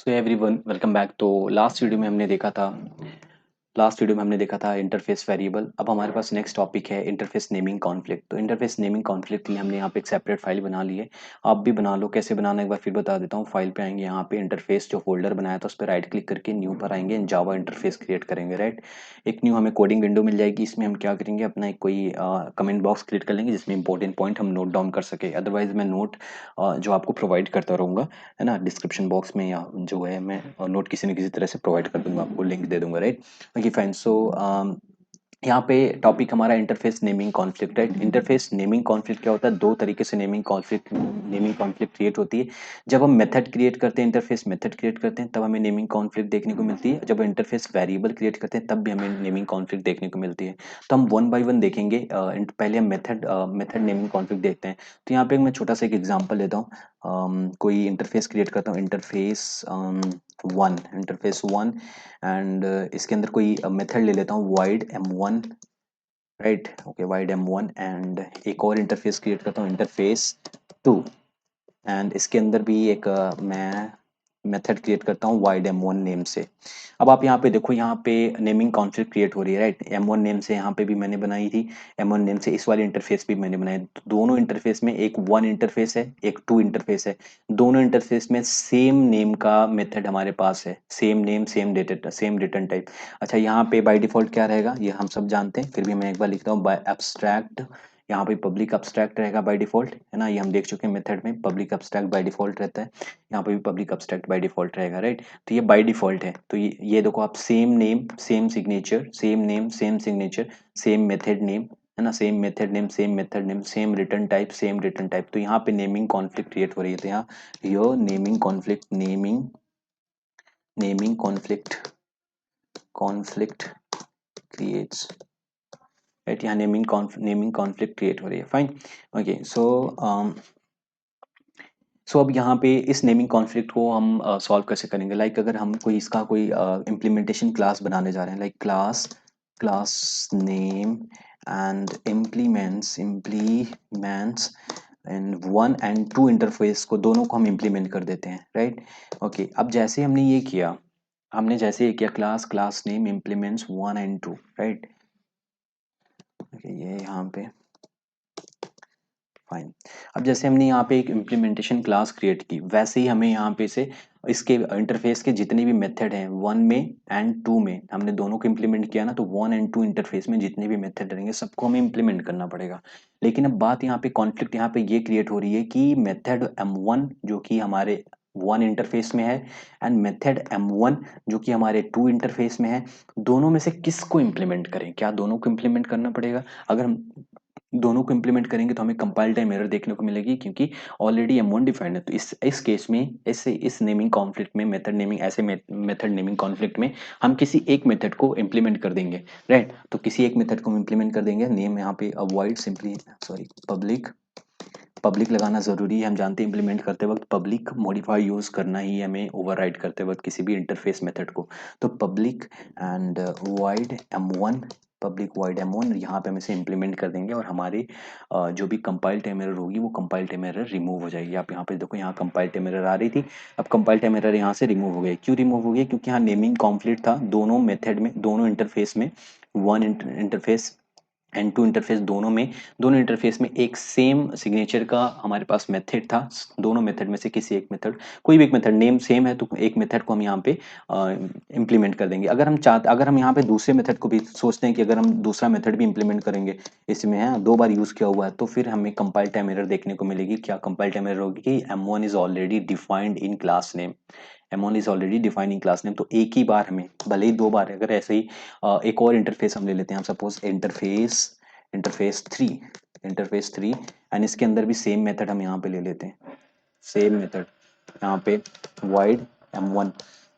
So everyone welcome back. तो last video में हमने देखा था इंटरफेस वेरिएबल। अब हमारे पास नेक्स्ट टॉपिक है इंटरफेस नेमिंग कॉन्फ्लिक्ट। तो इंटरफेस नेमिंग कॉन्फ्लिक्ट के लिए हमने यहाँ पे एक सेपरेट फाइल बना ली है। आप भी बना लो, कैसे बनाना एक बार फिर बता देता हूँ। फाइल पे आएंगे, यहाँ पे इंटरफेस जो फोल्डर बनाया था उस पर राइट क्लिक करके न्यू पर आएंगे, जावा इंटरफेस क्रिएट करेंगे। राइट, एक न्यू हमें कोडिंग विंडो मिल जाएगी। इसमें हम क्या करेंगे, अपना एक कोई कमेंट बॉक्स क्रिएट कर लेंगे जिसमें इंपॉर्टेंट पॉइंट हम नोट डाउन कर सके। अदरवाइज मैं नोट जो आपको प्रोवाइड करता रहूँगा, है ना, डिस्क्रिप्शन बॉक्स में, या जो है मैं नोट किसी न किसी तरह से प्रोवाइड कर दूंगा, आपको लिंक दे दूंगा। Right, okay fine. सो यहाँ पे टॉपिक हमारा इंटरफेस नेमिंग कॉन्फ्लिक्ट है। इंटरफेस नेमिंग कॉन्फ्लिक्ट क्या होता है, दो तरीके से नेमिंग कॉन्फ्लिक्ट क्रिएट होती है। जब हम मेथड क्रिएट करते हैं, इंटरफेस मेथड क्रिएट करते हैं, तब हमें नेमिंग कॉन्फ्लिक्ट देखने को मिलती है। जब इंटरफेस वेरिएबल क्रिएट करते हैं तब भी हमें नेमिंग कॉन्फ्लिक्ट देखने को मिलती है। तो हम वन बाय वन देखेंगे। पहले हम मेथड नेमिंग कॉन्फ्लिक्ट देखते हैं। तो यहाँ पे मैं छोटा सा एक एग्जाम्पल लेता हूँ। कोई इंटरफेस क्रिएट करता हूँ, इंटरफेस वन एंड इसके अंदर कोई मेथड ले लेता हूँ wide M1। Right, okay, wide M1 and एक और इंटरफेस क्रिएट करता हूँ इंटरफेस 2 एंड इसके अंदर भी एक मैं मेथड क्रिएट करता हूँ वाइड M1 नेम से। अब आप यहाँ पे देखो, यहाँ पे नेमिंग कॉन्फ्लिक्ट क्रिएट हो रही है। राइट, M1 नेम से यहाँ पे भी मैंने बनाई थी, M1 नेम से इस वाले इंटरफेस भी मैंने बनाई। तो दोनों इंटरफेस में एक वन इंटरफेस है, एक टू इंटरफेस है। दोनों इंटरफेस में सेम नेम का मेथड हमारे पास है, same name same return type. अच्छा, यहाँ पे बाय डिफॉल्ट क्या रहेगा ये हम सब जानते हैं, फिर भी मैं एक बार लिखता हूँ बाय एब्स्ट्रैक्ट। यहाँ पे पब्लिक एब्स्ट्रैक्ट रहेगा बाय डिफॉल्ट, है ना, ये हम देख चुके हैं मेथड में पब्लिक एब्स्ट्रैक्ट बाय डिफॉल्ट रहता है। यहाँ पे भी पब्लिक एब्स्ट्रैक्ट बाय डिफॉल्ट रहेगा। राइट, तो ये बाय डिफॉल्ट है। तो ये देखो आप, same name same signature, same name same signature, same method name, है ना, same method name same method name, same return type same return type. तो यहाँ पे नेमिंग कॉन्फ्लिक्ट क्रिएट हो रही है। तो यहाँ यो नेमिंग कॉन्फ्लिक्ट क्रिएट्स। राइट, यहाँ नेमिंग कॉन्फ्लिक्ट क्रिएट हो रही है। Fine, okay. सो अब यहाँ पे इस नेमिंग कॉन्फ्लिक्ट को हम सॉल्व कैसे करेंगे। लाइक अगर हम कोई इम्प्लीमेंटेशन क्लास बनाने जा रहे हैं, like class name and implements and one and two interface को, दोनों को हम इम्प्लीमेंट कर देते हैं। Right, okay. अब जैसे ये किया class name implements one and two. Right, ये यहाँ पे फाइन। अब जैसे हमने यहाँ पे एक इम्प्लीमेंटेशन क्लास क्रिएट की, वैसे ही हमें यहाँ पे से इसके इंटरफेस के जितने भी मेथड हैं वन में एंड टू में, हमने दोनों को इम्प्लीमेंट किया ना, तो वन एंड टू इंटरफेस में जितने भी मेथड रहेंगे सबको हमें इम्प्लीमेंट करना पड़ेगा। लेकिन अब बात यहाँ पे कॉन्फ्लिक्ट यहाँ पे ये क्रिएट हो रही है कि मेथड M1 जो कि हमारे वन इंटरफेस में है एंड मेथड M1 जो कि हमारे टू इंटरफेस में है, दोनों में से किसको इम्प्लीमेंट करें। क्या दोनों को इम्प्लीमेंट करना पड़ेगा? अगर हम दोनों को इम्प्लीमेंट करेंगे तो हमें कंपाइल टाइम एरर देखने को मिलेगी, क्योंकि ऑलरेडी M1 डिफाइंड है। तो इस केस में इस नेमिंग कॉन्फ्लिक्ट में मेथड नेमिंग कॉन्फ्लिक्ट में हम किसी एक मेथड को इम्प्लीमेंट कर देंगे। राइट, तो किसी एक मेथड को हम इम्प्लीमेंट कर देंगे। नेम यहाँ पे अवॉइड सिंपली पब्लिक लगाना जरूरी है। हम जानते हैं इम्प्लीमेंट करते वक्त पब्लिक मॉडिफाई यूज करना ही हमें ओवरराइड करते वक्त किसी भी इंटरफेस मेथड को। तो public and wide M1, public wide M1 यहाँ पे हम इसे इम्प्लीमेंट कर देंगे और हमारी जो भी कंपाइल टाइम एरर होगी वो कंपाइल टाइम एरर रिमूव हो जाएगी। आप यहाँ पे देखो, यहाँ कंपाइल टाइम एरर आ रही थी, अब कंपाइल टाइम एरर यहाँ से रिमूव हो गई। क्यों रिमूव हो गई? क्योंकि यहाँ नेमिंग कॉन्फ्लिक्ट था दोनों मेथड में, दोनों इंटरफेस में, one interface and two interface दोनों इंटरफेस में एक सेम सिग्नेचर का हमारे पास मेथड था। दोनों मेथड में से किसी एक मेथड, कोई भी एक मेथड नेम सेम है तो एक मेथड को हम यहाँ पे इम्प्लीमेंट कर देंगे। अगर हम यहाँ पे दूसरे मेथड को भी सोचते हैं कि अगर हम दूसरा मेथड भी इम्प्लीमेंट करेंगे, इसमें है दो बार यूज किया हुआ है, तो फिर हमें कंपाइल टाइम एरर देखने को मिलेगी। क्या कंपाइल टाइम एरर होगी? कि M1 is already defined in class name, M1 is already defining class name. तो एक ही बार हमें, भले ही दो बार, अगर ऐसे ही एक और इंटरफेस हम ले लेते हैं, हम सपोज इंटरफेस 3 एंड इसके अंदर भी सेम मेथड हम यहाँ पे ले लेते हैं, सेम मेथड यहाँ पे वाइड M1,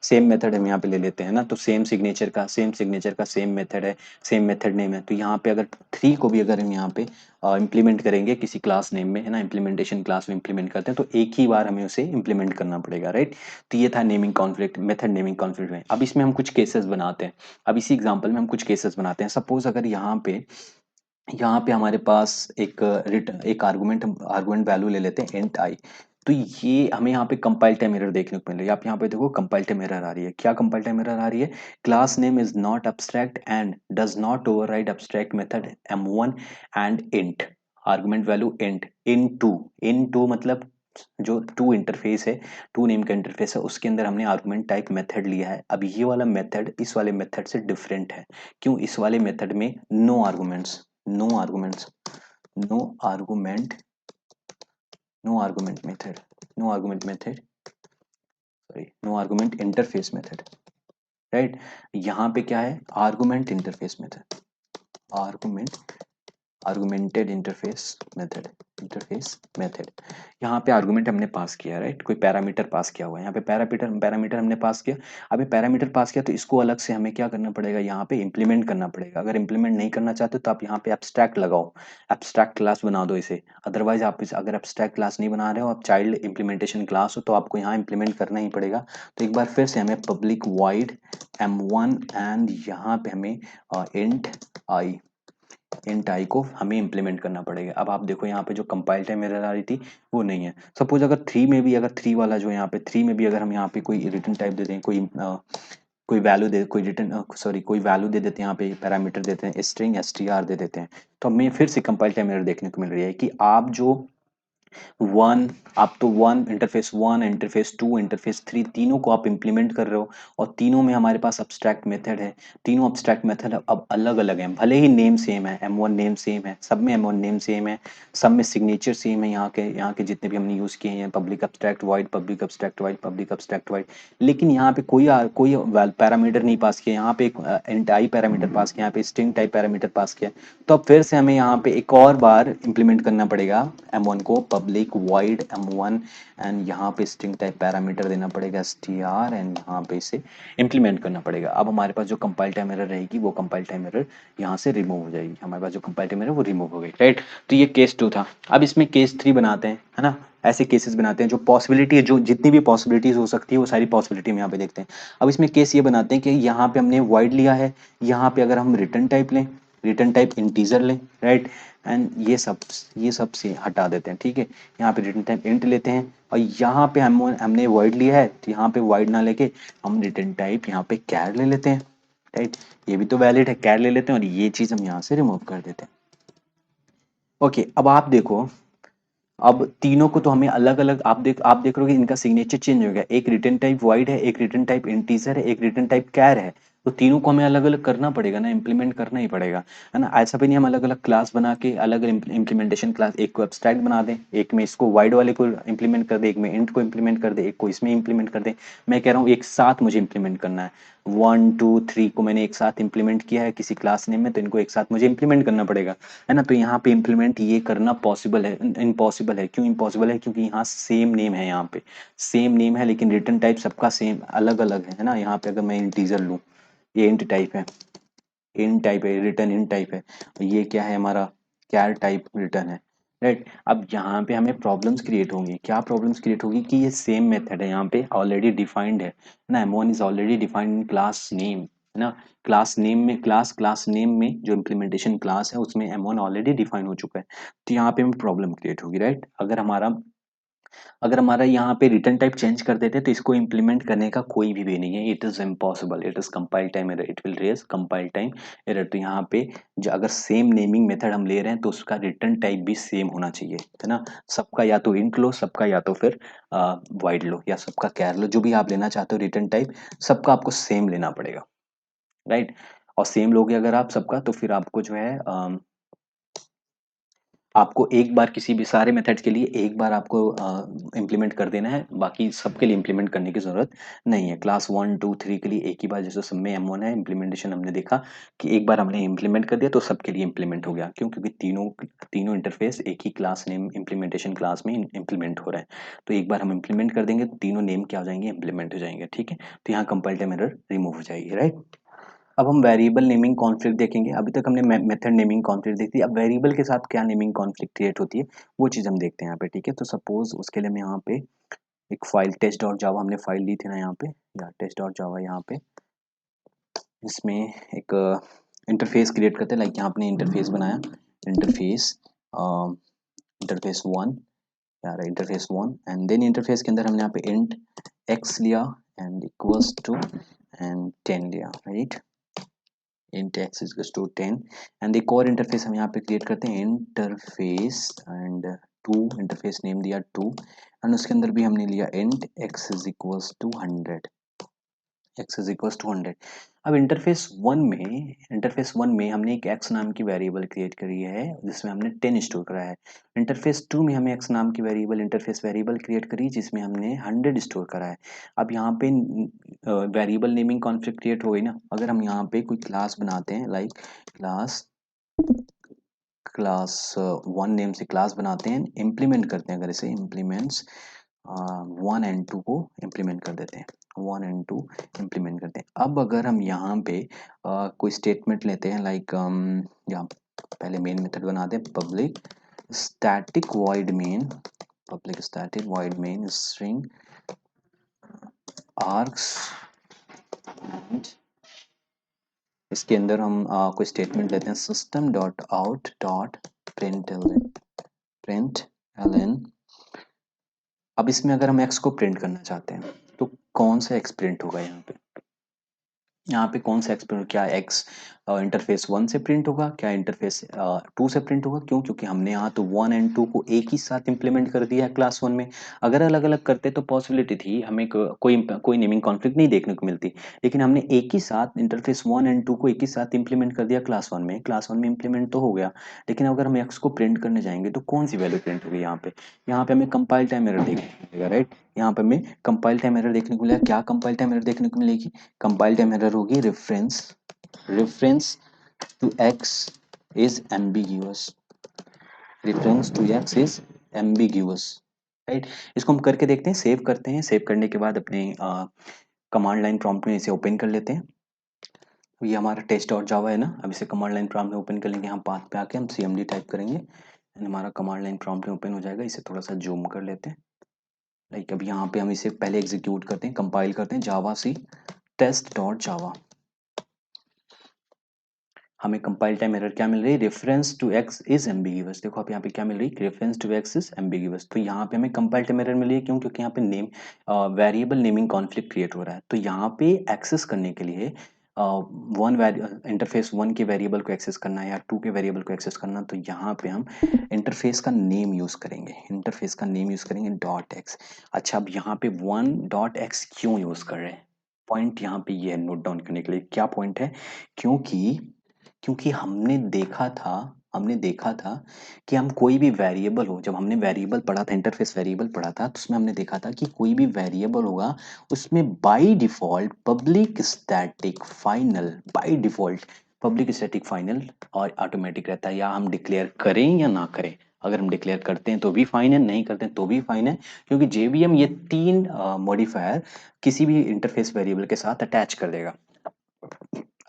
सेम मेथड हम यहाँ पे ले लेते हैं ना। तो सेम सिग्नेचर का सेम मेथड है, सेम मेथड नेम है। तो यहाँ पे अगर 3 को भी अगर हम यहाँ पे इम्प्लीमेंट करेंगे किसी क्लास नेम में, है ना, इम्प्लीमेंटेशन क्लास में इम्प्लीमेंट करते हैं, तो एक ही बार हमें उसे इम्प्लीमेंट करना पड़ेगा। राइट, तो ये था naming conflict, method naming conflict में। अब इसमें हम कुछ केसेस बनाते हैं, अब इसी एग्जाम्पल में हम कुछ केसेस बनाते हैं। सपोज अगर यहाँ पे हमारे पास एक आर्गुमेंट वैल्यू ले लेते हैं इंट आई। तो ये हमें यहाँ पे कंपाइल टाइम एरर देखने को मिल रही है। आप यहाँ पे देखो कंपाइल टाइम एरर आ रही है। क्या कंपाइल टाइम एरर आ रही है? Class name is not abstract and does not override abstract method m1 and int argument value int in two मतलब जो टू इंटरफेस है, टू नेम का इंटरफेस है, उसके अंदर हमने आर्गुमेंट टाइप मेथड लिया है। अब ये वाला मेथड इस वाले मेथड से डिफरेंट है। क्यों? इस वाले मेथड में no arguments, no arguments, no argument, no argument method, no argument method, sorry, no argument interface method, right. यहाँ पे क्या है? Argument interface method, argument, argumented interface method, interface method. यहाँ पे आर्गुमेंट हमने पास किया, राइट, कोई पैरामीटर पास किया हुआ है। यहाँ पे पैरामीटर पैरामीटर हमने पास किया। अभी पैरामीटर पास किया तो इसको अलग से हमें क्या करना पड़ेगा? यहाँ पे इम्प्लीमेंट करना पड़ेगा। अगर इम्प्लीमेंट नहीं करना चाहते तो आप यहाँ पे एब्स्ट्रैक्ट लगाओ, एब्स्ट्रैक्ट क्लास बना दो इसे। अदरवाइज आप अगर एब्स्ट्रैक्ट क्लास नहीं बना रहे हो, आप चाइल्ड इम्प्लीमेंटेशन क्लास हो, तो आपको यहाँ इम्प्लीमेंट करना ही पड़ेगा। तो एक बार फिर से हमें पब्लिक वाइड m1 एंड यहाँ पे हमें इंट आई, इंट आई को हमें इम्प्लीमेंट करना पड़ेगा। अब आप देखो यहाँ पे जो कंपाइल टाइम एरर आ रही थी वो नहीं है। सपोज अगर थ्री में भी, अगर थ्री वाला जो यहाँ पे थ्री में भी अगर हम यहाँ पे कोई रिटर्न टाइप दे दें, कोई वैल्यू दे, कोई रिटर्न सॉरी कोई वैल्यू दे देते हैं, यहाँ पे पैरामीटर देते हैं, स्ट्रिंग str दे देते हैं, तो हमें फिर से कंपाइल टाइम एरर देखने को मिल रही है कि आप जो वन, आप तो one interface two interface three तीनों को आप इंप्लीमेंट कर रहे हो, और तीनों में हमारे पास अब्स्ट्रैक्ट मेथड है। तीनों अब्स्ट्रैक्ट मेथड अब अलग अलग हैं, भले ही नेम सेम है, m1 नेम सेम है, सब में m1 नेम सेम है, सब में सिग्नेचर सेम है, यहाँ के जितने भी हमने यूज किए हैं, public abstract wide, public abstract wide, public abstract wide. लेकिन यहाँ पे कोई पैरामीटर नहीं पास किया, यहाँ पे एक इंट आई पैरामीटर पास किया, यहाँ पे स्ट्रिंग टाइप पैरामीटर पास किया। तो अब फिर से हमें यहाँ पे एक और बार इंप्लीमेंट करना पड़ेगा m1 को, पब्लिक वाइड m1 एंड यहाँ पे स्ट्रिंग टाइप पैरामीटर देना पड़ेगा str एंड यहाँ पे इसे इंप्लीमेंट करना पड़ेगा। अब हमारे पास जो कंपाइल टाइम एरर रहेगी वो कंपाइल टाइम एरर यहाँ से रिमूव हो जाएगी। हमारे पास जो कंपाइल टाइम एरर वो रिमूव हो गई, राइट। तो ये केस 2 था। अब इसमें केस 3 बनाते हैं, है ना। ऐसे केसेस बनाते हैं जो पॉसिबिलिटी है, जो जितनी भी पॉसिबिलिटीज हो सकती है वो सारी पॉसिबिलिटी हम यहाँ पे देखते हैं। अब इसमें केस ये बनाते हैं कि यहाँ पे हमने वाइड लिया है, यहाँ पे अगर हम रिटर्न टाइप लें, रिटर्न टाइप इंटीजर लें, राइट, एंड ये सब से हटा देते हैं, ठीक है। यहाँ पे रिटर्न टाइप इंट लेते हैं, और यहाँ पे हमने वॉइड लिया है, तो यहाँ पे वॉइड ना लेके हम रिटर्न टाइप यहाँ पे कैर ले लेते हैं, राइट। ये भी तो वैलिड है, कैर ले लेते हैं, और ये चीज हम यहाँ से रिमूव कर देते हैं। ओके, अब आप देखो, अब तीनों को तो हमें अलग अलग, आप देख रहे हो कि इनका सिग्नेचर चेंज हो गया। एक रिटर्न टाइप वाइड है, एक रिटर्न टाइप इंटीजर है, एक रिटर्न टाइप कैर है। तो तीनों को हमें अलग अलग करना पड़ेगा ना, इंप्लीमेंट करना ही पड़ेगा, है ना। ऐसा भी नहीं हम अलग अलग क्लास बना के अलग इंप्लीमेंटेशन क्लास, एक को एब्स्ट्रैक्ट बना दें, एक में इसको वाइड वाले को इंप्लीमेंट कर दे, एक में इंट को इंप्लीमेंट कर दे, एक को इसमें इंप्लीमेंट कर दे। मैं कह रहा हूँ एक साथ मुझे इंप्लीमेंट करना है। वन टू थ्री को मैंने एक साथ इंप्लीमेंट किया है किसी क्लास नेम में, तो इनको एक साथ मुझे इंप्लीमेंट करना पड़ेगा, है ना। तो यहाँ पे इम्प्लीमेंट ये करना पॉसिबल है, इम्पॉसिबल है। क्यों इम्पॉसिबल है? क्योंकि यहाँ सेम नेम है, यहाँ पे सेम नेम है, लेकिन रिटर्न टाइप सबका सेम अलग अलग है ना। यहाँ पे अगर मैं इंटीजर लूँ, ये इंट टाइप है, इन टाइप है, रिटर्न इन टाइप है, और ये क्या है हमारा? कैर टाइप रिटर्न है, राइट। अब यहाँ पे हमें प्रॉब्लम्स क्रिएट होंगी। क्या प्रॉब्लम्स क्रिएट होगी? कि ये सेम मेथड है, यहाँ पे ऑलरेडी डिफाइंड है ना, m1 is already defined in class name, है ना। क्लास नेम में, क्लास नेम में जो इम्प्लीमेंटेशन क्लास है उसमें m1 ऑलरेडी डिफाइन हो चुका है। तो यहाँ पे हमें प्रॉब्लम क्रिएट होगी, राइट। अगर हमारा यहाँ पे रिटर्न टाइप चेंज कर देते तो इसको इम्प्लीमेंट करने का कोई भी वे नहीं है। It is impossible, it is compile time error, it will raise compile time error. तो यहाँ पे जो अगर सेम नेमिंग मेथड हम ले रहे हैं तो उसका रिटर्न टाइप भी सेम होना चाहिए, है ना। सबका या तो इंट लो, सबका या तो फिर वाइड लो, या सबका कैर लो, जो भी आप लेना चाहते हो रिटर्न टाइप, सबका आपको सेम लेना पड़ेगा, राइट। और सेम लोगे अगर आप सबका, तो फिर आपको जो है आपको एक बार किसी भी सारे मेथड्स के लिए एक बार आपको इम्प्लीमेंट कर देना है, बाकी सबके लिए इम्प्लीमेंट करने की ज़रूरत नहीं है। क्लास वन टू थ्री के लिए एक ही बार, जैसे सब में M1 है, इम्प्लीमेंटेशन हमने देखा कि एक बार हमने इम्प्लीमेंट कर दिया तो सबके लिए इम्प्लीमेंट हो गया। क्यों? क्योंकि तीनों तीनों इंटरफेस एक ही क्लास नेम इम्प्लीमेंटेशन क्लास में इम्प्लीमेंट हो रहे हैं। तो एक बार हम इम्प्लीमेंट कर देंगे तो तीनों नेम क्या हो जाएंगे? इम्प्लीमेंट हो जाएंगे, ठीक है। तो यहाँ कंपाइल टाइम एरर रिमूव हो जाएगी, राइट। अब हम वेरिएबल नेमिंग कॉन्फ्लिक्ट देखेंगे। अभी तक हमने मेथड नेमिंग कॉन्फ्लिक्ट देखी। अब वेरिएबल के साथ क्या नेमिंग कॉन्फ्लिक्ट क्रिएट होती है वो चीज़ हम देखते हैं यहाँ पे, ठीक है। तो सपोज उसके लिए मैं यहाँ पे एक फाइल टेस्ट डॉट जावा हमने फाइल ली थी ना यहाँ पे, या टेस्ट डॉट जावा, यहाँ पे इसमें एक इंटरफेस क्रिएट करते हैं। लाइक यहाँ अपने इंटरफेस बनाया, इंटरफेस इंटरफेस वन, यार इंटरफेस 1 एंड देन इंटरफेस के अंदर हमने यहाँ पे इंट x लिया एंड इक्वल्स टू एंड 10 लिया, right. Int x equals to 10 and एक और इंटरफेस हम यहाँ पे क्रिएट करते हैं, इंटरफेस एंड 2, इंटरफेस नेम दिया 2 एंड उसके अंदर भी हमने लिया int x is equals to 100, x is equals to 100। अब इंटरफेस वन में हमने एक x नाम की वेरिएबल क्रिएट करी है जिसमें हमने 10 स्टोर करा है। इंटरफेस 2 में हमें x नाम की वेरिएबल इंटरफेस वेरिएबल क्रिएट करी जिसमें हमने 100 स्टोर करा है। अब यहाँ पे वेरिएबल नेमिंग कॉन्फ्लिक्ट क्रिएट हो गई ना। अगर हम यहाँ पे कोई क्लास बनाते हैं, लाइक क्लास 1 नेम से क्लास बनाते हैं, इम्प्लीमेंट करते हैं, अगर इसे इम्प्लीमेंट्स 1 एंड 2 को इम्प्लीमेंट कर देते हैं, 1 एंड 2 इम्प्लीमेंट करते हैं। अब अगर हम यहाँ पे कोई स्टेटमेंट लेते हैं, लाइक यहाँ पहले मेन मेथड बनाते हैं, public static void main, public static void main string arcs and इसके अंदर हम कोई स्टेटमेंट लेते हैं, system dot out dot print L. अब इसमें अगर हम x को प्रिंट करना चाहते हैं तो कौन सा x प्रिंट होगा यहाँ पे कौन सा x प्रिंट, क्या x इंटरफेस 1 से प्रिंट होगा, क्या इंटरफेस 2 से प्रिंट होगा? क्यों? क्योंकि हमने यहाँ तो 1 एंड 2 को एक ही साथ इंप्लीमेंट कर दिया है क्लास 1 में। अगर अलग अलग करते तो पॉसिबिलिटी थी हमें कोई नेमिंग कॉन्फ्लिक्ट नहीं देखने को मिलती, लेकिन हमने एक ही साथ इंटरफेस 1 एंड 2 को एक ही साथ इंप्लीमेंट कर दिया क्लास 1 में इंप्लीमेंट तो हो गया। लेकिन अगर हम x को प्रिंट करने जाएंगे तो कौन सी वैल्यू प्रिंट होगी यहाँ पे हमें कंपाइल टाइम एरर देखने को मिलेगा, राइट। यहाँ पे हमें कंपाइल टाइम एरर देखने को मिलेगा। क्या कंपाइल टाइम एरर देखने को मिलेगी? कंपाइल टाइम एरर होगी reference to x is ambiguous, reference to x is ambiguous, right. इसको हम करके देखते हैं, सेव करते हैं, सेव करने के बाद अपने कमांड लाइन प्रॉम्प्ट में इसे ओपन कर लेते हैं। तो ये हमारा टेस्ट डॉट जावा है ना। अब इसे कमांड लाइन प्रॉम्प्ट में ओपन कर लेंगे, हम पाथ पे आके हम cmd टाइप करेंगे एंड हमारा कमांड लाइन प्रॉम्प्ट में ओपन हो जाएगा। इसे थोड़ा सा जूम कर लेते हैं, लाइक अब यहाँ पे हम इसे पहले एग्जीक्यूट करते हैं, कंपाइल करते हैं, जावा सी टेस्ट डॉट जावा। हमें कंपाइल टाइम एरर क्या मिल रही है? Reference to X is ambiguous. देखो आप यहाँ पे क्या मिल रही है? Reference to X is ambiguous. तो यहाँ पे हमें कंपाइल टाइम एरर मिली है, क्यों? क्योंकि यहाँ पे name variable naming conflict create हो रहा है। तो यहाँ पे एक्सेस करने के लिए इंटरफेस 1 के वेरिएबल को एक्सेस करना है या 2 के वेरिएबल को एक्सेस करना, तो यहाँ पे हम इंटरफेस का नेम यूज करेंगे, इंटरफेस का नेम यूज करेंगे डॉट एक्स। अच्छा, अब यहाँ पे 1 डॉट एक्स क्यों यूज कर रहे हैं? पॉइंट यहाँ पे ये है नोट डाउन करने के लिए। क्या पॉइंट है? क्योंकि क्योंकि हमने देखा था कि हम कोई भी वेरिएबल हो, जब हमने वेरिएबल पढ़ा था, इंटरफेस वेरिएबल पढ़ा था, तो उसमें हमने देखा था कि कोई भी वेरिएबल होगा उसमें by default public static final, by default public static final और ऑटोमेटिक रहता है, या हम डिक्लेयर करें या ना करें। अगर हम डिक्लेयर करते हैं तो भी फाइन है, नहीं करते हैं तो भी फाइन है, क्योंकि जेवीएम ये 3 मॉडिफायर किसी भी इंटरफेस वेरिएबल के साथ अटैच कर देगा।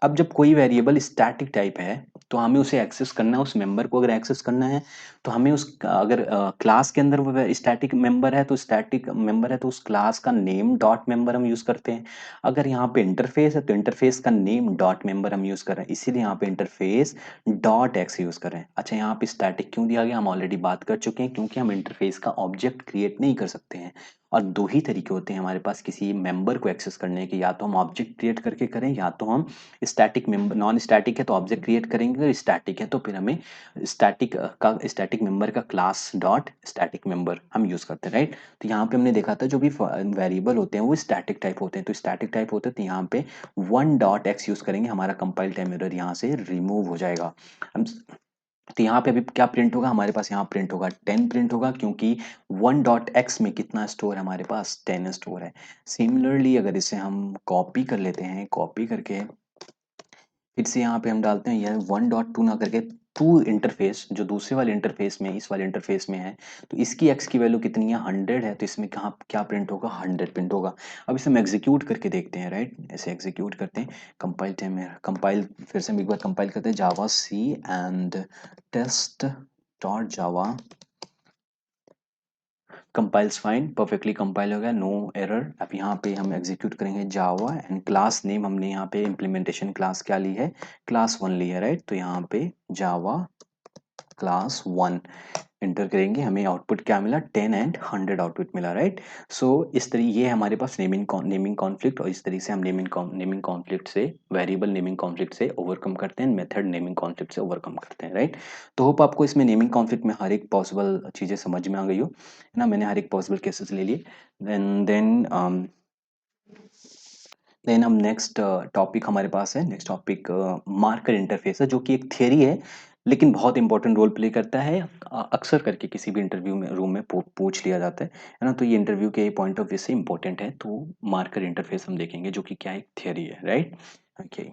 अब जब कोई वेरिएबल स्टैटिक टाइप है तो हमें उसे एक्सेस करना है, उस मेंबर को अगर एक्सेस करना है तो हमें उस, अगर क्लास के अंदर वो स्टैटिक मेंबर है तो स्टैटिक मेंबर है तो उस क्लास का नेम डॉट मेंबर हम यूज करते हैं। अगर यहाँ पे इंटरफेस है तो इंटरफेस का नेम डॉट मेंबर हम यूज कर रहे हैं, इसीलिए यहाँ पे इंटरफेस डॉट एक्स यूज कर रहे हैं। अच्छा, यहाँ पे स्टैटिक क्यों दिया गया? हम ऑलरेडी बात कर चुके हैं, क्योंकि हम इंटरफेस का ऑब्जेक्ट क्रिएट नहीं कर सकते हैं। और दो ही तरीके होते हैं हमारे पास किसी मेंबर को एक्सेस करने के, या तो हम ऑब्जेक्ट क्रिएट करके करें या तो हम स्टैटिक मेंबर, नॉन स्टैटिक है तो ऑब्जेक्ट क्रिएट करेंगे, और स्टैटिक है तो फिर हमें स्टैटिक मेंबर का क्लास डॉट स्टैटिक मेंबर हम यूज करते हैं, राइट। तो यहाँ पे हमने देखा था जो भी वेरिएबल होते हैं वो स्टैटिक टाइप होते हैं, तो स्टैटिक टाइप होते हैं तो यहाँ पे 1 डॉट एक्स यूज करेंगे, हमारा कंपाइल टाइम एरर यहाँ से रिमूव हो जाएगा। हम तो यहाँ पे अभी क्या प्रिंट होगा? हमारे पास यहाँ प्रिंट होगा 10 प्रिंट होगा, क्योंकि 1 डॉट एक्स में कितना स्टोर है? हमारे पास 10 स्टोर है। सिमिलरली अगर इसे हम कॉपी कर लेते हैं, कॉपी करके फिर से यहाँ पे हम डालते हैं, यार 1.2 ना करके 2 इंटरफेस, जो दूसरे वाले इंटरफेस में, इस वाले इंटरफेस में है, तो इसकी x की वैल्यू कितनी है? 100 है, तो इसमें कहाँ क्या प्रिंट होगा? 100 प्रिंट होगा। अब इसे हम एग्जीक्यूट करके देखते हैं, राइट। ऐसे एग्जीक्यूट करते हैं, कंपाइल टाइम में कंपाइल, फिर से हम एक बार कंपाइल करते हैं, Java C and test dot Java, compiles fine, perfectly compile हो गया, नो एरर। अब यहाँ पे हम एग्जीक्यूट करेंगे जावा एंड क्लास नेम हमने यहाँ पे इम्प्लीमेंटेशन क्लास क्या ली है? क्लास 1 ली है, राइट। तो यहाँ पे जावा क्लास 1 इंटर करेंगे, हमें आउटपुट क्या मिला, 10 एंड 100 आउटपुट मिला, राइट। सो इस तरह ये है हमारे पास नेमिंग कॉन्फ्लिक्ट, और इस तरीके से हम नेमिंग कॉन्फ्लिक्ट से, वेरिएबल नेमिंग कॉन्फ्लिक्ट से ओवरकम करते हैं, मेथड नेमिंग कॉन्फ्लिक्ट से ओवरकम करते हैं, राइट। तो होप आपको इसमें नेमिंग कॉन्फ्लिक्ट में हर एक पॉसिबल चीज़ें समझ में आ गई हो, है ना। मैंने हर एक पॉसिबल केसेस ले लिए। देन हम नेक्स्ट टॉपिक हमारे पास है, नेक्स्ट टॉपिक मार्कर इंटरफेस है, जो कि एक थियरी है लेकिन बहुत इंपॉर्टेंट रोल प्ले करता है। अक्सर करके किसी भी इंटरव्यू में रूम में पूछ लिया जाता है ना। तो ये इंटरव्यू के पॉइंट ऑफ व्यू से इंपॉर्टेंट है। तो मार्कर इंटरफेस हम देखेंगे, जो कि क्या एक थियरी है, राइट। ओके।